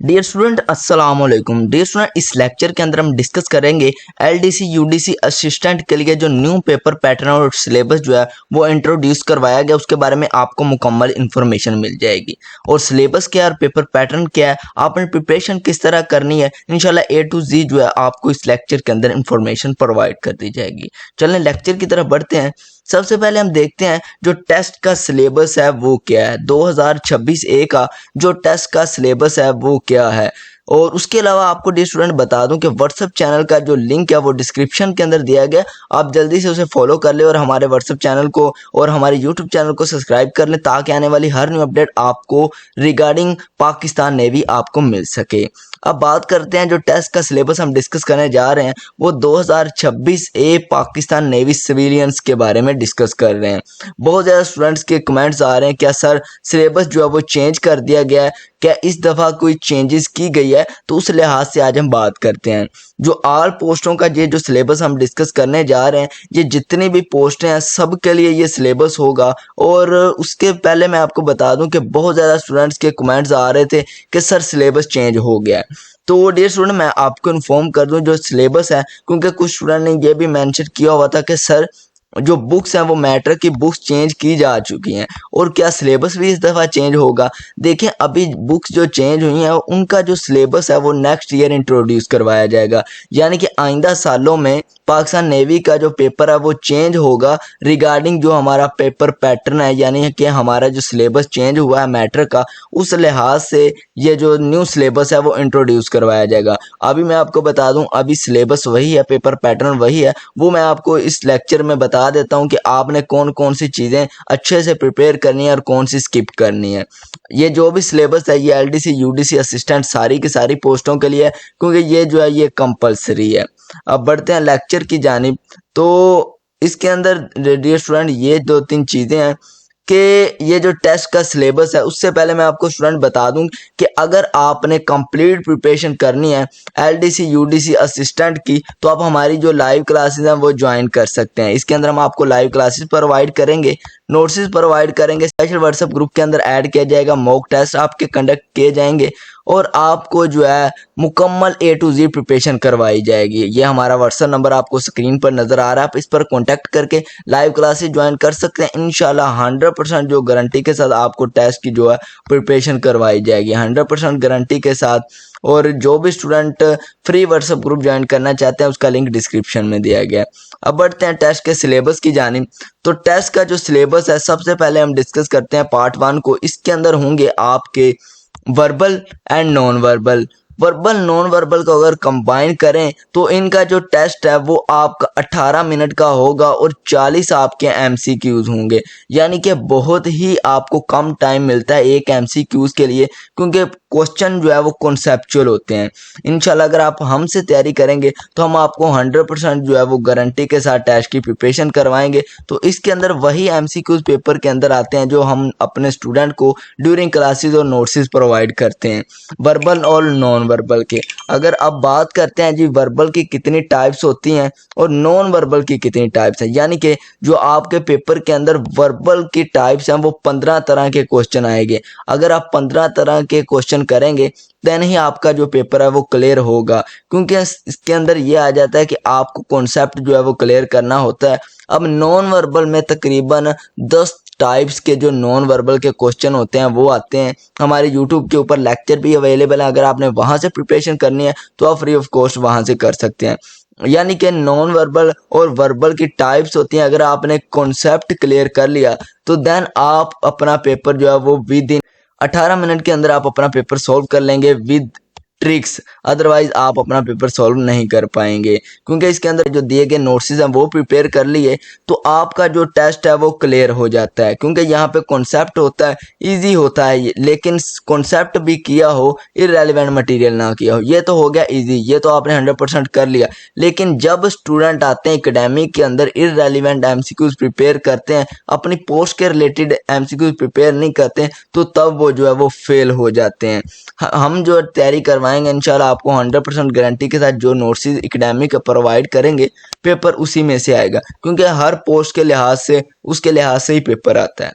Dear student अस्सलाम वालेकुम। Dear student, इस लेक्चर के अंदर हम डिस्कस करेंगे एलडीसी यूडीसी असिस्टेंट के लिए जो न्यू पेपर पैटर्न और सिलेबस जो है वो इंट्रोड्यूस करवाया गया, उसके बारे में आपको मुकम्मल इन्फॉर्मेशन मिल जाएगी। और सिलेबस क्या है और पेपर पैटर्न क्या है, आपने प्रिपरेशन किस तरह करनी है, इंशाल्लाह ए टू जी जो है आपको इस लेक्चर के अंदर इन्फॉर्मेशन प्रोवाइड कर दी जाएगी। चलें लेक्चर की तरफ बढ़ते हैं। सबसे पहले हम देखते हैं जो टेस्ट का सिलेबस है वो क्या है। 2026 ए का जो टेस्ट का सिलेबस है वो क्या है। और उसके अलावा आपको डियर स्टूडेंट बता दूं कि व्हाट्सएप चैनल का जो लिंक है वो डिस्क्रिप्शन के अंदर दिया गया, आप जल्दी से उसे फॉलो कर ले और हमारे व्हाट्सएप चैनल को और हमारे यूट्यूब चैनल को सब्सक्राइब कर लें, ताकि आने वाली हर न्यू अपडेट आपको रिगार्डिंग पाकिस्तान नेवी आपको मिल सके। अब बात करते हैं जो टेस्ट का सिलेबस हम डिस्कस करने जा रहे हैं वो 2026 ए पाकिस्तान नेवी सिविलियंस के बारे में डिस्कस कर रहे हैं। बहुत ज़्यादा स्टूडेंट्स के कमेंट्स आ रहे हैं, क्या सर सिलेबस जो है वो चेंज कर दिया गया है, क्या इस दफ़ा कोई चेंजेस की गई है, तो उस लिहाज से आज हम बात करते हैं। जो आल पोस्टों का ये जो सिलेबस हम डिस्कस करने जा रहे हैं, ये जितनी भी पोस्टें हैं सब के लिए ये सिलेबस होगा। और उसके पहले मैं आपको बता दूं कि बहुत ज़्यादा स्टूडेंट्स के कमेंट्स आ रहे थे कि सर सिलेबस चेंज हो गया है। तो डियर स्टूडेंट, मैं आपको इन्फॉर्म कर दूं जो सिलेबस है, क्योंकि कुछ स्टूडेंट ने ये भी मेंशन किया हुआ था कि सर जो बुक्स हैं वो मैटर की बुक्स चेंज की जा चुकी हैं और क्या सिलेबस भी इस दफ़ा चेंज होगा। देखें, अभी बुक्स जो चेंज हुई हैं उनका जो सिलेबस है वो नेक्स्ट ईयर इंट्रोड्यूस करवाया जाएगा, यानी कि आइंदा सालों में पाकिस्तान नेवी का जो पेपर है वो चेंज होगा रिगार्डिंग जो हमारा पेपर पैटर्न है, यानी कि हमारा जो सिलेबस चेंज हुआ है मैटर का, उस लिहाज से ये जो न्यू सिलेबस है वो इंट्रोड्यूस करवाया जाएगा। अभी मैं आपको बता दूं, अभी सिलेबस वही है, पेपर पैटर्न वही है, वो मैं आपको इस लेक्चर में बता देता हूं कि आपने कौन कौन सी चीज़ें अच्छे से प्रिपेयर करनी है और कौन सी स्किप करनी है। ये जो भी सिलेबस है ये एलडीसी यूडीसी असिस्टेंट सारी की सारी पोस्टों के लिए है, क्योंकि ये जो है ये कंपलसरी है। अब बढ़ते हैं लेक्चर की जानिब। तो इसके अंदर डियर स्टूडेंट ये दो तीन चीज़ें हैं कि ये जो टेस्ट का सिलेबस है, उससे पहले मैं आपको स्टूडेंट बता दूं कि अगर आपने कंप्लीट प्रिपरेशन करनी है एलडीसी यूडीसी असिस्टेंट की, तो आप हमारी जो लाइव क्लासेस हैं वो ज्वाइन कर सकते हैं। इसके अंदर हम आपको लाइव क्लासेस प्रोवाइड करेंगे, नोट्स प्रोवाइड करेंगे, स्पेशल व्हाट्सएप ग्रुप के अंदर ऐड किया जाएगा, मॉक टेस्ट आपके कंडक्ट किए जाएंगे और आपको जो है मुकम्मल ए टू जी प्रिपरेशन करवाई जाएगी। ये हमारा व्हाट्सएप नंबर आपको स्क्रीन पर नज़र आ रहा है, आप इस पर कॉन्टैक्ट करके लाइव क्लासेस ज्वाइन कर सकते हैं। इंशाल्लाह 100% जो गारंटी के साथ आपको टेस्ट की जो है प्रिपरेशन करवाई जाएगी, 100% गारंटी के साथ। और जो भी student free WhatsApp group join करना चाहते हैं उसका लिंक डिस्क्रिप्शन में दिया गया है। अब बढ़ते हैं टेस्ट के सिलेबस की जानिब। तो टेस्ट का जो सिलेबस है सबसे पहले हम डिस्कस करते हैं पार्ट 1 को। इसके अंदर होंगे आपके verbal and non verbal. Verbal non verbal को अगर कंबाइन करें तो इनका जो टेस्ट है वो आपका 18 मिनट का होगा और 40 आपके एमसीक्यूज होंगे, यानी कि बहुत ही आपको कम टाइम मिलता है एक एमसीक्यूज के लिए, क्योंकि क्वेश्चन जो है वो कॉन्सेप्चुअल होते हैं। इंशाल्लाह अगर आप हमसे तैयारी करेंगे तो हम आपको 100% जो है वो गारंटी के साथ टेस्ट की प्रिपरेशन करवाएंगे। तो इसके अंदर वही एमसीक्यूज पेपर के अंदर आते हैं जो हम अपने स्टूडेंट को ड्यूरिंग क्लासेस और नोट्स प्रोवाइड करते हैं, वर्बल और नॉन वर्बल के। अगर अब बात करते हैं जी वर्बल की कितनी टाइप्स होती हैं और नॉन वर्बल की कितनी टाइप्स हैं, यानी कि जो आपके पेपर के अंदर वर्बल की टाइप्स हैं वो 15 तरह के क्वेश्चन आएंगे। अगर आप 15 तरह के क्वेश्चन करेंगे देन ही आपका जो पेपर है वो क्लियर होगा, क्योंकि इसके अंदर ये आ जाता है कि आपको कॉन्सेप्ट जो है वो क्लियर करना होता है। अब नॉन वर्बल में तकरीबन 10 टाइप्स के जो नॉन वर्बल के क्वेश्चन होते हैं वो आते हैं। हमारे यूट्यूब के ऊपर लेक्चर भी अवेलेबल है, अगर आपने वहां से प्रिपरेशन करनी है तो आप फ्री ऑफ कॉस्ट वहां से कर सकते हैं। यानी कि नॉन वर्बल और वर्बल की टाइप्स होती हैं। अगर आपने कॉन्सेप्ट क्लियर कर लिया तो देन आप अपना पेपर जो है वो विद इन 18 मिनट के अंदर आप अपना पेपर सॉल्व कर लेंगे विद ट्रिक्स, अदरवाइज आप अपना पेपर सॉल्व नहीं कर पाएंगे, क्योंकि इसके अंदर जो दिए गए नोट्स हैं वो प्रिपेयर कर लिए तो आपका जो टेस्ट है वो क्लियर हो जाता है। क्योंकि यहाँ पे कॉन्सेप्ट होता है, इजी होता है, लेकिन कॉन्सेप्ट भी किया हो, इररेलेवेंट मटेरियल ना किया हो, ये तो हो गया इजी, ये तो आपने 100% कर लिया। लेकिन जब स्टूडेंट आते हैं एकेडमिक के अंदर इररेलेवेंट एमसीक्यूज प्रिपेयर करते हैं, अपनी पोस्ट के रिलेटेड एमसीक्यूज प्रिपेयर नहीं करते हैं, तो तब वो जो है वो फेल हो जाते हैं। हम जो तैयारी करवाएंगे इंशाल्लाह आपको 100% गारंटी के साथ जो नोट्स एकेडमिक प्रोवाइड करेंगे पेपर उसी में से आएगा, क्योंकि हर पोस्ट के लिहाज से उसके लिहाज से ही पेपर आता है।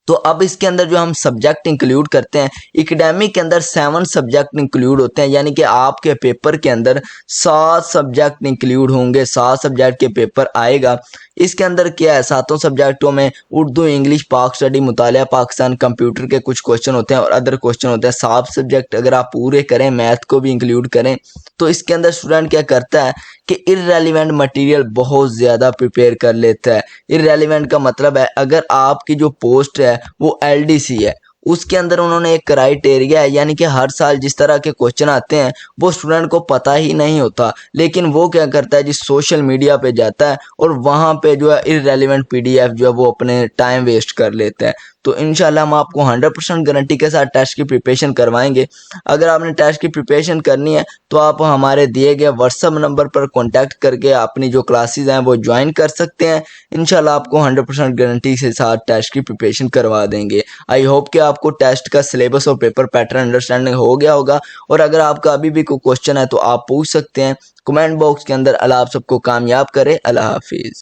तो अब इसके अंदर जो हम सब्जेक्ट इंक्लूड करते हैं, एकेडमिक के अंदर 7 सब्जेक्ट इंक्लूड होते हैं, यानी कि आपके पेपर के अंदर 7 सब्जेक्ट इंक्लूड होंगे, 7 सब्जेक्ट के पेपर आएगा। इसके अंदर क्या है, सातों सब्जेक्टों में उर्दू, इंग्लिश, पाक स्टडी, मुतालिया पाकिस्तान, कंप्यूटर के कुछ क्वेश्चन होते हैं और अदर क्वेश्चन होते हैं। 7 सब्जेक्ट अगर आप पूरे करें, मैथ को भी इंक्लूड करें, तो इसके अंदर स्टूडेंट क्या करता है कि इररेलेवेंट मटेरियल बहुत ज़्यादा प्रिपेयर कर लेता है। इररेलेवेंट का मतलब है अगर आपकी जो पोस्ट है वो एलडीसी है, उसके अंदर उन्होंने एक क्राइटेरिया है, यानी कि हर साल जिस तरह के क्वेश्चन आते हैं वो स्टूडेंट को पता ही नहीं होता, लेकिन वो क्या करता है जी, सोशल मीडिया पे जाता है और वहाँ पे जो है इररेलेवेंट पीडीएफ जो है वो अपने टाइम वेस्ट कर लेता है। तो इंशाल्लाह हम आपको 100% गारंटी के साथ टेस्ट की प्रिपरेशन करवाएंगे। अगर आपने टेस्ट की प्रिपरेशन करनी है तो आप हमारे दिए गए व्हाट्सअप नंबर पर कॉन्टैक्ट करके अपनी जो क्लासेस हैं वो ज्वाइन कर सकते हैं। इंशाल्लाह आपको 100% गारंटी के साथ टेस्ट की प्रिपरेशन करवा देंगे। आई होप कि आपको टेस्ट का सिलेबस और पेपर पैटर्न अंडरस्टैंडिंग हो गया होगा, और अगर आपका अभी भी कोई क्वेश्चन है तो आप पूछ सकते हैं कमेंट बॉक्स के अंदर। अल्लाह आप सबको कामयाब करे। अल्लाह हाफिज़।